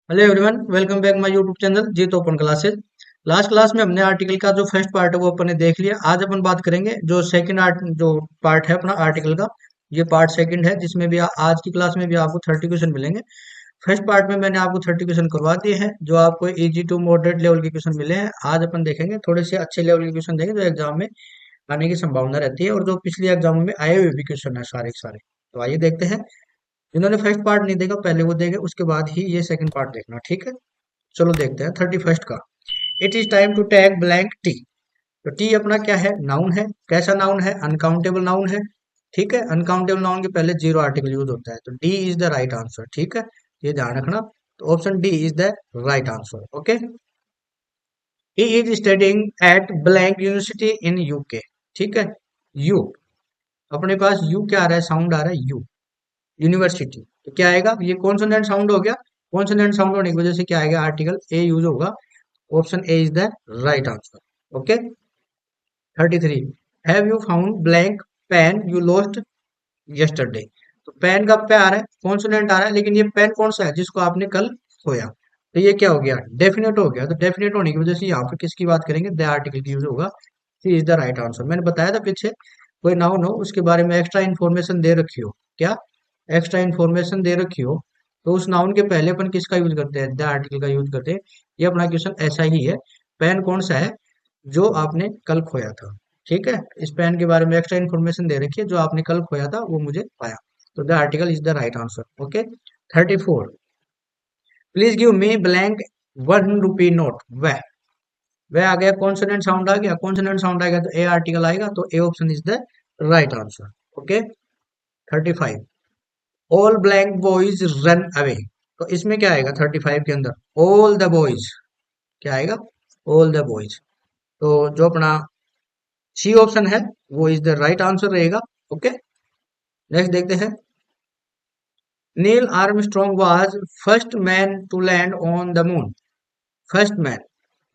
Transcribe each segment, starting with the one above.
Hello everyone, welcome back my YouTube channel Jeet open classes. Last class में हमने article का जो first part है वो अपन ने देख लिया। आज अपन बात करेंगे जो सेकंड जो पार्ट है अपना आर्टिकल का। ये पार्ट सेकंड है जिसमें भी आज की क्लास में भी आपको 30 क्वेश्चन मिलेंगे। फर्स्ट पार्ट में मैंने आपको 30 क्वेश्चन करवा दिए हैं जो आपको इजी टू मॉडरेट लेवल के क्वेश्चन मिले हैं। आज अपन देखेंगे थोड़े से अच्छे लेवल के क्वेश्चन देंगे जो एग्जाम में आने की संभावना रहती है और जो पिछले एग्जामों में आए हुए भी क्वेश्चन है सारे के सारे। तो आइए देखते हैं। जिन्होंने फर्स्ट पार्ट नहीं देखा पहले वो देखे, उसके बाद ही ये सेकंड पार्ट देखना, ठीक है। चलो देखते हैं 31st का। It is time to tag blank T. तो टी अपना क्या है? नाउन है। कैसा नाउन है? अनकाउंटेबल नाउन है। ठीक है, अनकाउंटेबल नाउन के पहले जीरो आर्टिकल यूज होता है, तो D is the right answer. ठीक है, ये ध्यान रखना। तो option D is the right answer. Okay. He is studying at blank university in UK. ठीक है, यू अपने पास यू क्या आ रहा है? साउंड आ रहा है यू। यूनिवर्सिटी तो क्या आएगा? ये कॉन्सोनेंट साउंड हो गया। कॉन्सोनेंट साउंड होने की वजह से क्या आएगा? आर्टिकल ए यूज होगा। Option A is the right answer. Okay. 33, have you found blank pen you lost yesterday. तो पेन का पे आ रहा है, कॉन्सोनेंट आ रहा है, लेकिन ये पेन कौन सा है जिसको आपने कल खोया? तो ये क्या हो गया? डेफिनेट हो गया। तो डेफिनेट होने की वजह से यहाँ पर किसकी बात करेंगे? द आर्टिकल की यूज होगा। सी इज द राइट आंसर। मैंने बताया था पीछे कोई नाउन हो उसके बारे में एक्स्ट्रा इन्फॉर्मेशन दे रखी हो, क्या एक्स्ट्रा इन्फॉर्मेशन दे रखी हो, तो उस नाउन के पहले अपन किसका यूज करते हैं? द आर्टिकल का यूज करते हैं। ये अपना क्वेश्चन ऐसा ही है। पेन कौन सा है जो आपने कल खोया था? ठीक है, इस पेन के बारे में एक्स्ट्रा इन्फॉर्मेशन दे रखी है, जो आपने कल खोया था वो मुझे पाया। तो the article is the right answer. Okay. 34, please give me blank 1 rupee note. वह आ गया, कॉन्सोनेंट साउंड आ गया। कॉन्सोनेंट साउंड आ गया तो ए आर्टिकल आएगा, तो A option is the right answer. Okay. 35, all blank boys run away. तो इसमें क्या आएगा? 35 के अंदर ऑल द बॉयज क्या आएगा? All the boys. तो जो अपना सी ऑप्शन है वो इज द राइट आंसर रहेगा। ओके। नेक्स्ट देखते हैं। Neil Armstrong was first man to land on the moon. First man,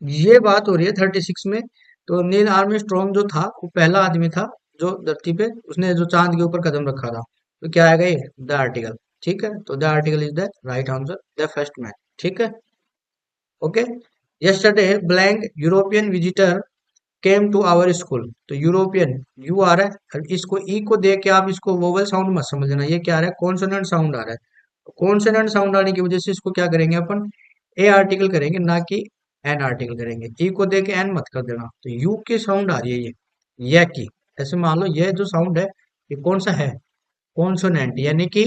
ये बात हो रही है 36 में। तो नील आर्मस्ट्रॉन्ग जो था वो पहला आदमी था जो धरती पे, उसने जो चांद के ऊपर कदम रखा था। तो क्या आएगा? ये द आर्टिकल। ठीक है, तो the article is the right answer, the first man. ठीक है। Okay. Yesterday blank European visitor came to our school. तो यूरोपियन यू आ रहा है, और इसको ई को देख के आप इसको वोवल साउंड मत समझना। ये क्या आ रहा है? कॉन्सोनेंट साउंड आ रहा है। कॉन्सोनेंट साउंड आने की वजह से इसको क्या करेंगे अपन? ए आर्टिकल करेंगे, ना कि एन आर्टिकल करेंगे। ई को देख के एन मत कर देना। तो यू की साउंड आ रही है ये की। ऐसे मान लो ये जो साउंड है ये कौन सा है? कॉन्सोनेंट, यानी कि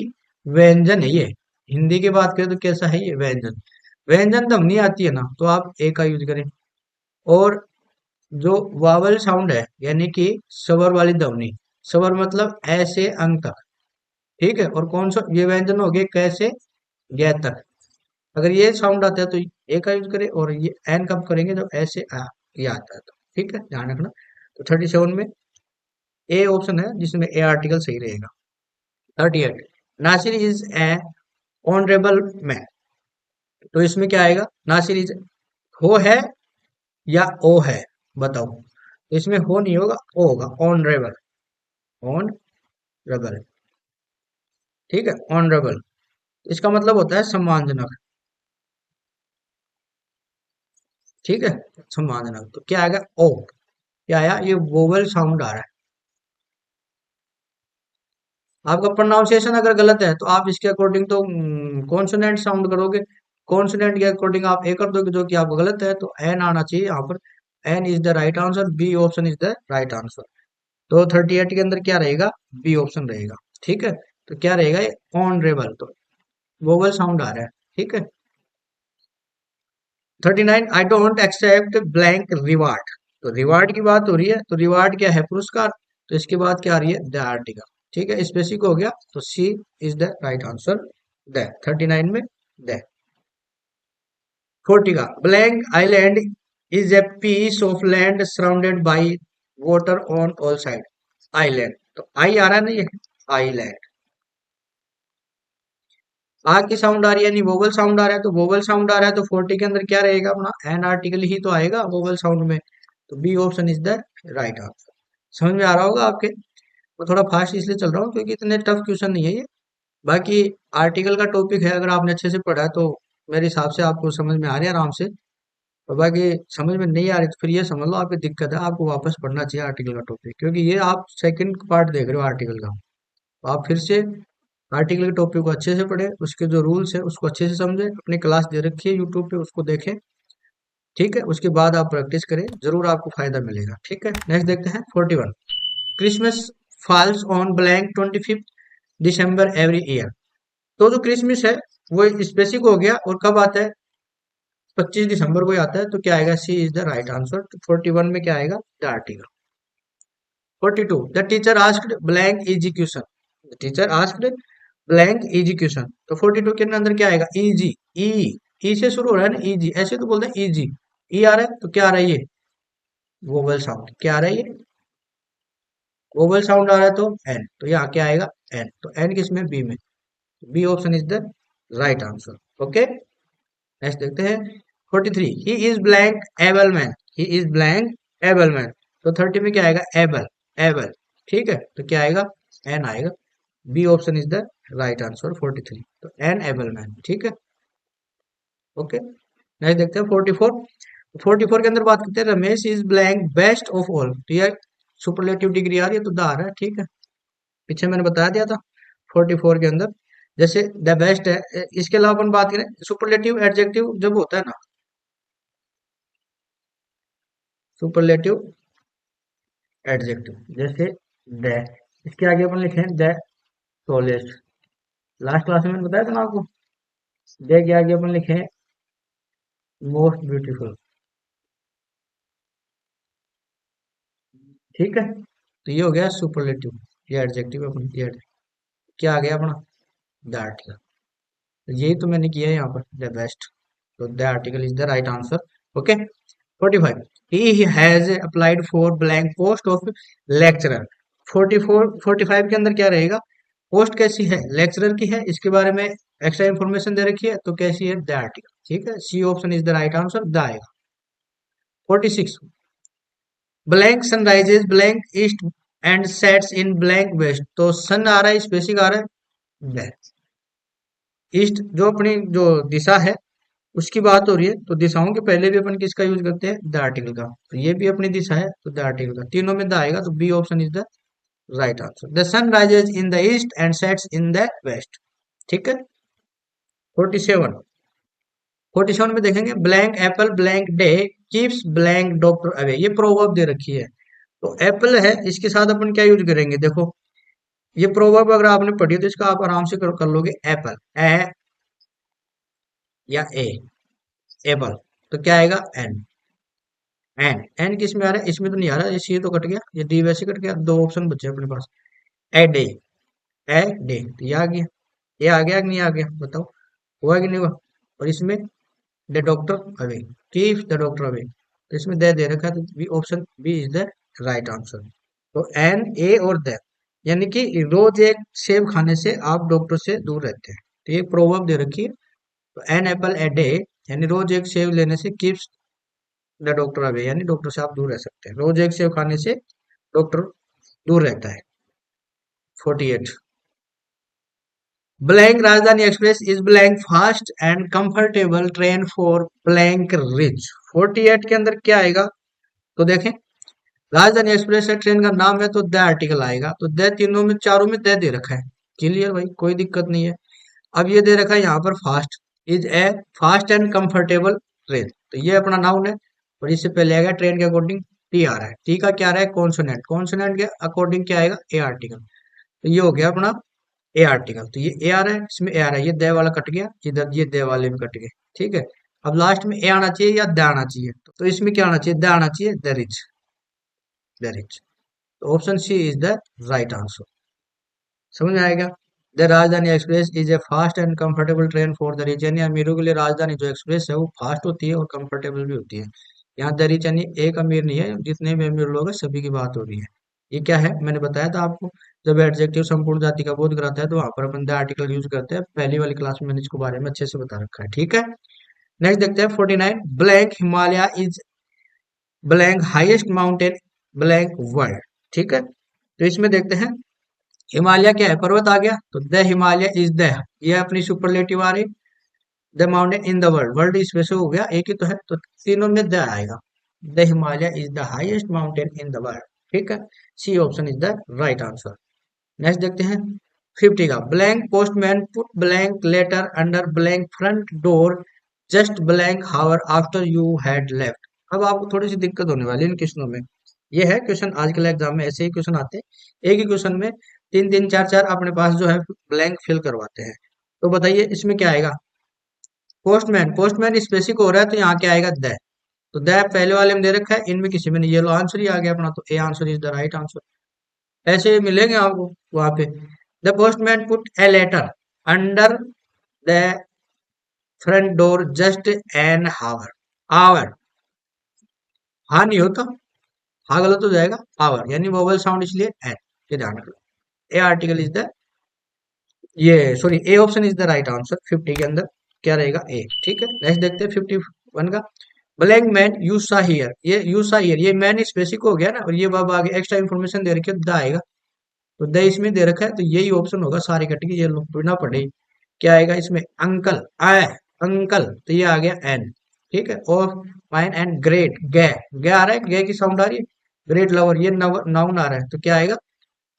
व्यंजन है ये। हिंदी की बात करें तो कैसा है ये? व्यंजन। व्यंजन ध्वनि आती है ना, तो आप ए का यूज करें। और जो वावल साउंड है यानी कि स्वर वाली ध्वनि, स्वर मतलब ऐसे अंग तक। ठीक है, और कौन सा ये व्यंजन हो गए? कैसे? गे तक। अगर ये साउंड आता है तो ए का यूज करें, और ये एन कब करेंगे? जब ऐसे ये आता है तो। ठीक है, ध्यान रखना। तो 37 में ए ऑप्शन है जिसमें ए आर्टिकल सही रहेगा। 38, Nasir is a honourable man. तो इसमें क्या आएगा? नासिर इज हो है या ओ है? बताओ। तो इसमें हो नहीं होगा, ओ होगा। Honourable, on rebel. ठीक है, ऑनरेबल इसका मतलब होता है सम्मानजनक। ठीक है, सम्मानजनक। तो क्या आएगा? ओ। क्या आया? ये वोवल साउंड आ रहा है। आपका प्रोनाउंसिएशन अगर गलत है तो आप इसके अकॉर्डिंग तो कॉन्सोनेंट साउंड करोगे। कॉन्सोनेंट के अकॉर्डिंग आप ए कर दोगे, जो कि आपका गलत है। तो एन आना चाहिए यहाँ पर। An is the right answer, B option is the right answer. तो 38 के अंदर क्या रहेगा? बी ऑप्शन रहेगा। ठीक है, तो क्या रहेगा? ये ऑनरेबल। तो वोवल साउंड आ रहा है। ठीक है। 39, I don't accept blank reward. तो रिवार्ड की बात हो रही है, तो रिवार्ड क्या है? पुरस्कार। तो इसके बाद क्या आ रही है? The article. ठीक है, स्पेसिफिक हो गया, तो C is the right answer. The 39 में द। 40 का, blank island is a piece of land surrounded by water on all side. Island, तो आई आ रहा है ना ये? आइलैंड। आ की साउंड आ रही है, नहीं वोवल साउंड आ रहा है। तो वोवल साउंड आ रहा है तो 40 के अंदर क्या रहेगा अपना? एन आर्टिकल ही तो आएगा वोवल साउंड में। तो B option is the right answer. समझ में आ रहा होगा आपके? मैं थोड़ा फास्ट इसलिए चल रहा हूँ क्योंकि इतने टफ क्वेश्चन नहीं है ये। बाकी आर्टिकल का टॉपिक है, अगर आपने अच्छे से पढ़ा है तो मेरे हिसाब से आपको समझ में आ रही है आराम से। और बाकी समझ में नहीं आ रही तो फिर ये समझ लो आपकी दिक्कत है, आपको वापस पढ़ना चाहिए आर्टिकल का टॉपिक, क्योंकि ये आप सेकंड पार्ट देख रहे हो आर्टिकल का। तो आप फिर से आर्टिकल के टॉपिक को अच्छे से पढ़े, उसके जो रूल्स है उसको अच्छे से समझे, अपनी क्लास दे रखी है यूट्यूब पे उसको देखें। ठीक है, उसके बाद आप प्रैक्टिस करें, जरूर आपको फायदा मिलेगा। ठीक है, नेक्स्ट देखते हैं 41। Christmas falls on blank 25 December every year. तो जो क्रिसमस है वो स्पेसिफिक हो गया, और कब आता है? 25 दिसंबर को ही आता है। तो क्या आएगा? सी इज द राइट आंसर। 41 में क्या आएगा? The article. 42, the teacher asked blank easy question. The teacher asked blank easy question. तो 42 के अंदर क्या आएगा? इजी। ई, ई से शुरू हो रहा है ना, इजी, ऐसे तो बोलते हैं इजी। ई आ रहा है तो क्या आ रहा है? ये वोवल साउंड। क्या आ रहा है? ये वोवल साउंड आ रहा है, तो एन। तो यहाँ क्या आएगा? एन। तो एन किस में? बी में। B option is the right answer. Okay, next देखते हैं 43। He is blank able man. He is blank able man. तो 30 में क्या आएगा? एबल। एबल। ठीक है, तो क्या आएगा? एन आएगा। B option is the right answer 43। तो एन एबल मैन। ठीक है, ओके, नेक्स्ट देखते हैं 44। 44 के अंदर बात करते हैं Ramesh is blank best of all. तो यार सुपरलेटिव डिग्री आ रही है तो द आ रहा है। ठीक है, पीछे मैंने बता दिया था 44 के अंदर जैसे द बेस्ट है। इसके अलावा अपन बात करें सुपरलेटिव एडजेक्टिव जब होता है ना, सुपरलेटिव एडजेक्टिव जैसे द, इसके आगे अपन लिखे हैं द टॉलेस्ट। लास्ट क्लास में मैंने बताया था ना आपको, द के आगे अपन लिखे हैं मोस्ट ब्यूटीफुल। ठीक है, तो ये हो गया सुपरलेटिव, ये एडजेक्टिव अपन ये क्या आ गया अपना? The article. तो यही तो मैंने किया है यहाँ पर, द बेस्ट। तो the article is the right answer. Okay, 45। He has applied for blank post of lecturer. 44 45 के अंदर क्या रहेगा? पोस्ट कैसी है? लेक्चरर की है, इसके बारे में एक्स्ट्रा इंफॉर्मेशन दे रखी है, तो कैसी है? The article. ठीक है, C option is the right answer, the आएगा। 46, blank sun rises blank east and sets in blank west. तो सन आ रहा है, स्पेसिफिक आ रहा है ब्लैक ईस्ट, जो अपनी जो दिशा है उसकी बात हो रही है। तो दिशाओं के पहले भी अपन किसका यूज करते हैं? द आर्टिकल का। तो ये भी अपनी दिशा है, तो द आर्टिकल का। तीनों में द आएगा, तो B option is the right answer. The sun rises in the east and sets in the west. ठीक है, 47। 47 में देखेंगे blank apple blank day keeps blank doctor away. ये प्रोवर्ब दे रखी है। तो एप्पल है, इसके साथ अपन क्या यूज करेंगे? देखो, ये प्रोवर्ब अगर आपने पढ़ी तो इसका आप आराम से कर लोगे। एप्पल, ए या ए, एप्पल। तो क्या आएगा? एन। एन, एन किस में आ रहा है? इसमें तो नहीं आ रहा, ये सी तो कट गया, ये डी वैसे कट गया, दो ऑप्शन बचे अपने पास। ए डे, ए डे, तो ये आ गया। ये आ गया कि नहीं आ गया? बताओ, हुआ कि नहीं हुआ? और इसमें the doctor away, keep the doctor away. तो इसमें दे दे रखा है, तो B option B is the right answer. तो एन, ए और द, यानी कि रोज एक सेब खाने से आप डॉक्टर से दूर रहते हैं। तो ये प्रोवर्ब दे रखी है। तो एन एप्पल ए डे, यानी रोज एक सेब लेने से कीप्स द डॉक्टर अवे, यानी डॉक्टर से आप दूर रह सकते हैं। रोज एक सेब खाने से डॉक्टर दूर रहता है। 48, ब्लैंक राजधानी Express is blank fast and comfortable train for blank rich. 48 के अंदर क्या आएगा? तो देखें, राजधानी एक्सप्रेस है, ट्रेन का नाम है, तो द आर्टिकल आएगा। तो द तीनों में, चारों में द दे रखा है। क्लियर भाई, कोई दिक्कत नहीं है। अब ये दे रखा है यहाँ पर fast, is a fast and comfortable train. तो ये अपना नाउन है, और इससे पहले आएगा ट्रेन के अकॉर्डिंग टी आ रहा है। टी का क्या आ रहा है? कॉन्सोनेंट। कॉन्सोनेंट के अकॉर्डिंग क्या आएगा? ए आर्टिकल। तो ये हो गया अपना ए आर्टिकल। तो ये ए आ रहा है, इसमें ए आ रहा है, ये दे वाला कट गया, इधर ये दे वाले भी कट गए। ठीक है, अब लास्ट में ए आना चाहिए या द आना चाहिए? तो इसमें क्या आना चाहिए? द आना चाहिए, द रिच, द रिच। तो option C is the right answer. समझ में आएगा? The Rajdhani Express is a fast and comfortable train for the rich, यानी अमीरों के लिए राजधानी जो एक्सप्रेस है वो फास्ट होती है और कंफर्टेबल भी होती है। यहाँ द रिच यानी एक अमीर नहीं है, जितने भी अमीर लोग हैं सभी की बात हो रही है। ये क्या है? मैंने बताया था आपको, जब एडजेक्टिव संपूर्ण जाति का बोध कराता है तो वहां पर अपन द आर्टिकल यूज करते हैं। पहली वाली क्लास में मैंने इसके बारे में अच्छे से बता रखा है। ठीक है, नेक्स्ट देखते हैं 49। Blank Himalaya is blank highest mountain blank world. ठीक है, तो इसमें देखते हैं हिमालय क्या है? पर्वत आ गया, तो द हिमालय इज द, ये अपनी सुपरलेटिव आ रही। The mountain in the world, world space हो गया, एक ही तो है, तो तीनों में द आएगा। The Himalaya is the highest mountain in the world. ठीक है, C option is the right answer. Next देखते हैं 50 का। Blank postman put blank letter under blank front door just blank hour after you had left. अब आपको थोड़ी सी दिक्कत होने वाली है इन क्वेश्चनों में। ये है क्वेश्चन, आजकल एग्जाम में ऐसे ही क्वेश्चन आते हैं, एक ही क्वेश्चन में तीन तीन चार चार अपने पास जो है ब्लैंक फिल करवाते हैं। तो बताइए इसमें क्या आएगा। पोस्टमैन, पोस्टमैन स्पेसिफिक हो रहा है तो यहाँ क्या आएगा, द। तो द पहले वाले में दे रखा है, इनमें किसी में नहीं, ये लो आंसर ही आ गया अपना, तो A answer is the right answer. ऐसे मिलेंगे आपको वहां पे। The postman put a letter under the front door just an hour. Hour, हाँ नहीं होता, हाँ गलत हो जाएगा, आवर यानी वोवल साउंड, इसलिए एन, ये ध्यान रखना। ए आर्टिकल इज द, ये sorry, A option is the right answer 50 के अंदर क्या रहेगा, ए। ठीक है, नेक्स्ट देखते हैं 51 का। ब्लैंक मैन यू सा हियर, ये यू सा हियर, ये मैन स्पेसिफिक हो गया ना, और ये बाब आगे एक्स्ट्रा इन्फॉर्मेशन दे रखी है, द आएगा। तो द इसमें दे रखा है, तो यही ऑप्शन होगा सारे कट के, ये लोग बिना पढ़े ही। क्या आएगा इसमें, अंकल, आए, अंकल, तो ये आ गया एन। ठीक है, और फाइन एंड ग्रेट, गे, गे आ रहा है, गे की साउंड आ रही है। ग्रेट लवर, ये नाउन आ रहा है, तो क्या आएगा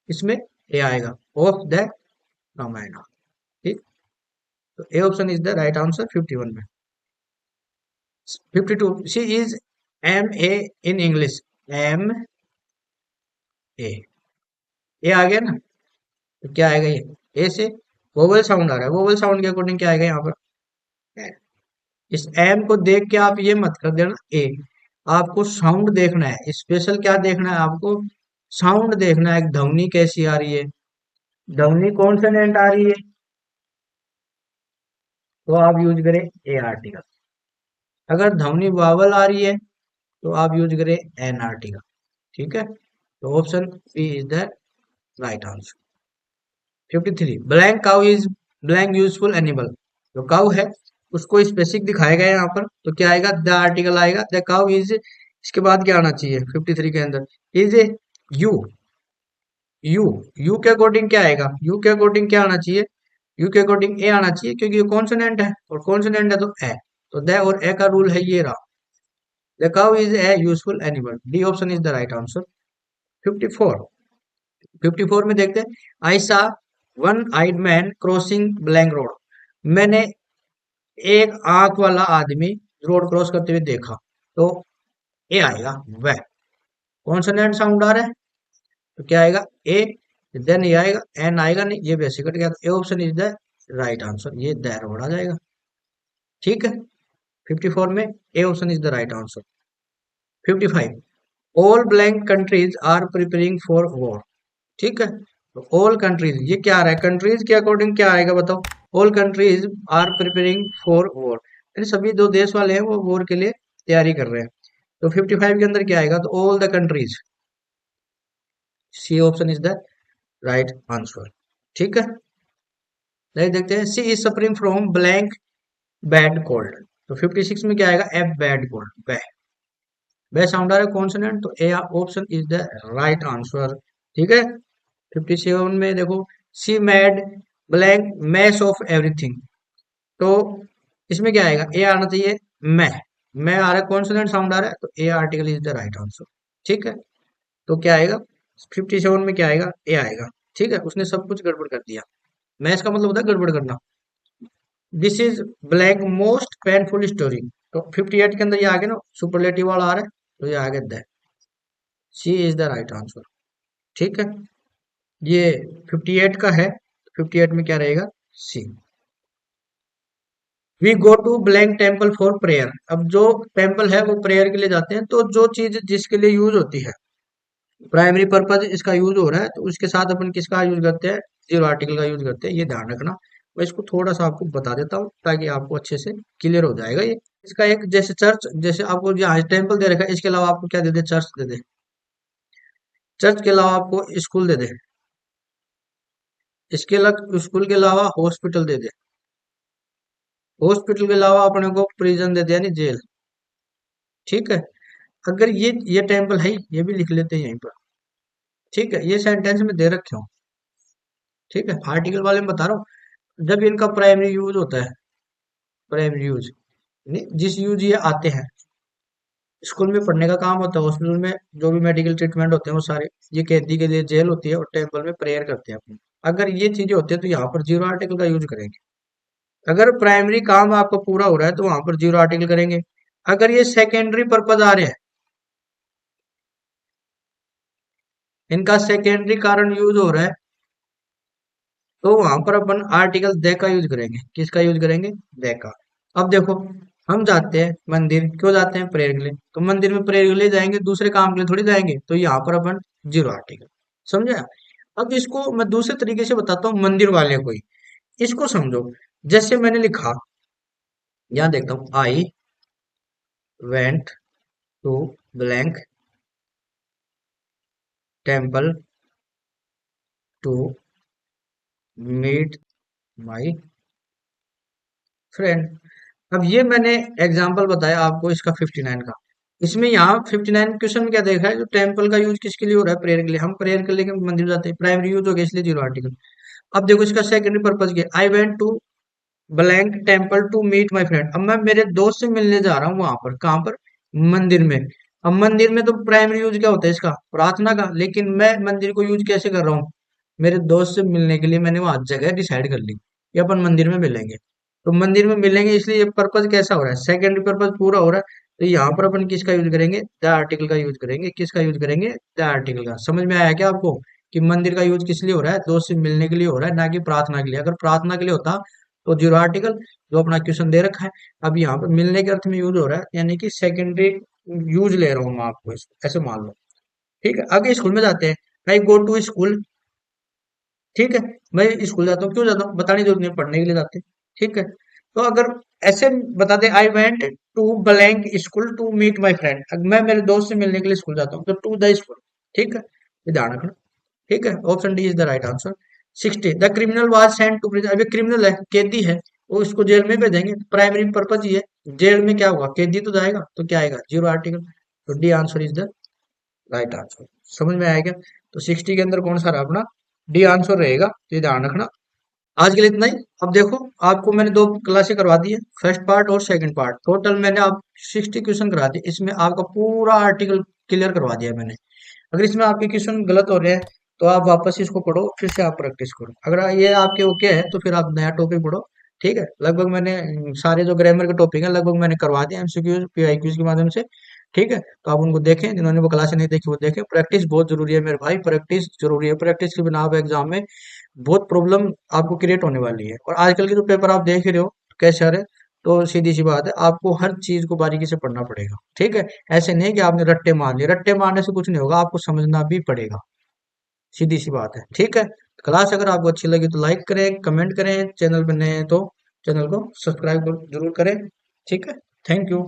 इसमें, ए आएगा, ऑफ द रामायण। ठीक, तो A option is the right answer 51 में। 52, she is M A in English, M A, A आ गया ना, तो क्या आएगा ये, ए से वोवल साउंड आ रहा है, वोवल साउंड के अकॉर्डिंग क्या आएगा यहाँ पर, इस एम को देख के आप ये मत कर देना ए, आपको साउंड देखना है, स्पेशल क्या देखना है आपको, साउंड देखना है, ध्वनि कैसी आ रही है, ध्वनि कॉन्सोनेंट आ रही है, तो आप यूज करें ए आर्टिकल। अगर ध्वनि वावल आ रही है तो आप यूज करें एन आर्टिकल। ठीक है, तो option B is the right answer. 53, blank cow is blank useful animal. जो काउ है उसको स्पेसिफिक दिखाया गया है यहाँ पर, तो क्या आएगा, द आर्टिकल आएगा, द काउ इज, इसके बाद क्या आना चाहिए 53 के अंदर, is a you, you, you के अकॉर्डिंग क्या आएगा, यू के अकॉर्डिंग क्या आना चाहिए, यू के अकॉर्डिंग ए आना चाहिए, क्योंकि ये कॉन्सोनेंट है, और कॉन्सोनेंट है तो ए, तो द और ए का रूल है ये रहा। The cow is a useful animal, D option is the right answer. 54, 54 में देखते हैं, I saw one eyed man crossing blank road. मैंने एक आंख वाला आदमी रोड क्रॉस करते हुए देखा, तो ए आएगा, वह। कॉन्सोनेंट साउंड आ रहा है, तो क्या आएगा, ए, देन ये आएगा, एन आएगा नहीं, ये वैसे कट गया, तो A option is the right answer, ये द रोड आ जाएगा। ठीक है, 54 में A option is the right answer. 55, all blank countries are preparing for war. ठीक है, तो ऑल कंट्रीज, ये क्या आ रहा है, कंट्रीज के अकॉर्डिंग क्या आएगा बताओ, all countries are preparing for war, यानी सभी जो देश वाले हैं वो वॉर के लिए तैयारी कर रहे हैं। तो 55 के अंदर क्या आएगा, तो all the countries, C option is the right answer. ठीक है, नेक्स्ट देखते हैं, she is suffering from blank bad cold. तो 56 में क्या आएगा, ए बैड कोल्ड, बै, बै साउंड आ रहा है कॉन्सोनेंट, तो A option is the right answer. ठीक है, 57 में देखो, she made blank mess of everything. तो इसमें क्या आएगा, ए आना चाहिए, मैं, मैं आ रहा है, कॉन्सोनेंट साउंड आ रहा है, तो A article is the right answer. ठीक है, तो क्या आएगा 57 में क्या आएगा, ए आएगा। ठीक है, उसने सब कुछ गड़बड़ कर दिया, मैश का मतलब होता है गड़बड़ करना। This is blank most painful story. तो 58 के अंदर ये आ गया ना, सुपरलेटिव वाला आ रहा है, तो ये आ गया the, C is the right answer. ठीक है, ये 58 का है, 58 में क्या रहेगा, C. We go to blank temple for prayer. अब जो टेम्पल है वो प्रेयर के लिए जाते हैं, तो जो चीज जिसके लिए यूज होती है, प्राइमरी पर्पज इसका यूज हो रहा है, तो उसके साथ अपन किसका यूज करते हैं, जीरो आर्टिकल का यूज करते हैं, ये ध्यान रखना। मैं इसको थोड़ा सा आपको बता देता हूँ ताकि आपको अच्छे से क्लियर हो जाएगा ये। इसका एक जैसे चर्च, जैसे आपको यहाँ टेम्पल दे रखा है, इसके अलावा आपको क्या दे दे, चर्च दे दे, चर्च के अलावा आपको स्कूल दे दे, इसके अलग स्कूल के अलावा हॉस्पिटल दे दे, हॉस्पिटल के अलावा अपने को प्रिजन दे दे यानी जेल। ठीक है, अगर ये टेम्पल है, ये भी लिख लेते हैं यहीं पर। ठीक है, ये सेंटेंस में दे रखे हो। ठीक है, आर्टिकल वाले में बता रहा हूँ, जब इनका प्राइमरी यूज होता है, प्राइमरी यूज, जिस यूज ये आते हैं स्कूल में पढ़ने का काम होता है, हॉस्पिटल में जो भी मेडिकल ट्रीटमेंट होते हैं वो सारे ये कैदी के लिए जेल होती है और टेम्पल में प्रेयर करते हैं अपने। अगर ये चीजें होती है तो यहाँ पर जीरो आर्टिकल का यूज करेंगे। अगर प्राइमरी काम आपका पूरा हो रहा है तो वहां पर जीरो आर्टिकल करेंगे। अगर ये सेकेंडरी पर्पज आ रहे हैं, इनका सेकेंडरी कारण यूज हो रहा है, तो वहां पर अपन आर्टिकल दे का यूज करेंगे। किसका यूज करेंगे? दे का। अब देखो, हम जाते हैं मंदिर, क्यों जाते हैं? प्रेयर के लिए। तो मंदिर में प्रेयर के लिए जाएंगे, दूसरे काम के लिए थोड़ी जाएंगे, तो यहाँ पर अपन जीरो आर्टिकल। समझे? अब इसको मैं दूसरे तरीके से बताता हूँ मंदिर वाले को ही। इसको समझो, जैसे मैंने लिखा, यहाँ देखता हूँ, I went to blank temple to meet my friend. अब ये मैंने एग्जाम्पल बताया आपको इसका 59 का। इसमें यहाँ 59 क्वेश्चन में क्या देखा है, जो टेम्पल का यूज किसके लिए हो रहा है? प्रेयर के लिए। हम प्रेयर के लिए मंदिर जाते हैं, प्राइमरी यूज हो गया इसलिए जीरो आर्टिकल। अब देखो इसका सेकेंडरी पर्पज क्या? I went to blank temple to meet my friend. अब मैं मेरे दोस्त से मिलने जा रहा हूँ वहां पर, कहाँ पर? मंदिर में। अब मंदिर में तो प्राइमरी यूज क्या होता है इसका? प्रार्थना का। लेकिन मैं मंदिर को यूज कैसे कर रहा हूँ? मेरे दोस्त से मिलने के लिए मैंने वहां जगह डिसाइड कर ली कि अपन मंदिर में मिलेंगे। तो मंदिर में मिलेंगे, इसलिए ये पर्पज कैसा हो रहा है? सेकेंडरी पर्पज पूरा हो रहा है। तो यहाँ पर अपन किसका यूज करेंगे? द आर्टिकल का यूज करेंगे। किसका यूज करेंगे? द आर्टिकल का। समझ में आया क्या आपको कि मंदिर का यूज किस लिए हो रहा है? दोस्त से मिलने के लिए हो रहा है, ना कि प्रार्थना के लिए। अगर प्रार्थना के लिए होता तो जीरो आर्टिकल, जो अपना क्वेश्चन दे रखा है। अब यहाँ पर मिलने के अर्थ में यूज हो रहा है, यानी कि सेकेंडरी यूज ले रहा हूँ मैं आपको, इसको ऐसे मान लो। ठीक है, आगे स्कूल में जाते हैं। आई गो टू स्कूल। ठीक है, मैं स्कूल जाता हूँ, क्यों जाता हूँ? बताने की जरूरत नहीं, पढ़ने के लिए जाते हैं। ठीक है, तो अगर ऐसे बता दे, I went to blank school to meet my friend, मैं मेरे दोस्त से मिलने के लिए स्कूल जाता हूँ, तो टू द स्कूल। ठीक है, ये ध्यान रखना। ठीक है, option D is the right answer. 60, the criminal was sent to prison. अभी क्रिमिनल है, कैदी है, वो इसको जेल में भेजेंगे। प्राइमरी पर्पज ये है, जेल में क्या होगा? कैदी तो जाएगा, तो क्या आएगा? Zero article. तो D answer is the right answer. समझ में आएगा? तो 60 के अंदर कौन सा रहा अपना? डी आंसर रहेगा, तो ये ध्यान रखना। आज के लिए इतना ही। अब देखो, आपको मैंने दो क्लासें करवा दी है, फर्स्ट पार्ट और सेकंड पार्ट। टोटल मैंने आप 60 क्वेश्चन करा दिए, इसमें आपका पूरा आर्टिकल क्लियर करवा दिया मैंने। अगर इसमें आपके क्वेश्चन गलत हो रहे हैं तो आप वापस इसको पढ़ो, फिर से आप प्रैक्टिस करो। अगर ये आपके ओके है तो फिर आप नया टॉपिक पढ़ो। ठीक है, लगभग मैंने सारे जो ग्रामर के टॉपिक है लगभग मैंने करवा दिए एमसीक्यूज पीआईक्यूज के माध्यम से। ठीक है, तो आप उनको देखें, जिन्होंने वो क्लासें नहीं देखी वो देखें। प्रैक्टिस बहुत जरूरी है मेरे भाई, प्रैक्टिस जरूरी है। प्रैक्टिस के बिना आप एग्जाम में बहुत प्रॉब्लम आपको क्रिएट होने वाली है। और आजकल के जो पेपर आप देख ही रहे हो कैसे आ रहे हैं, तो सीधी सी बात है, आपको हर चीज को बारीकी से पढ़ना पड़ेगा। ठीक है, ऐसे नहीं कि आपने रट्टे मार लिए, रट्टे मारने से कुछ नहीं होगा, आपको समझना भी पड़ेगा। सीधी सी बात है। ठीक है, क्लास अगर आपको अच्छी लगी तो लाइक करें, कमेंट करें, चैनल पर नए हैं तो चैनल को सब्सक्राइब जरूर करें। ठीक है, थैंक यू।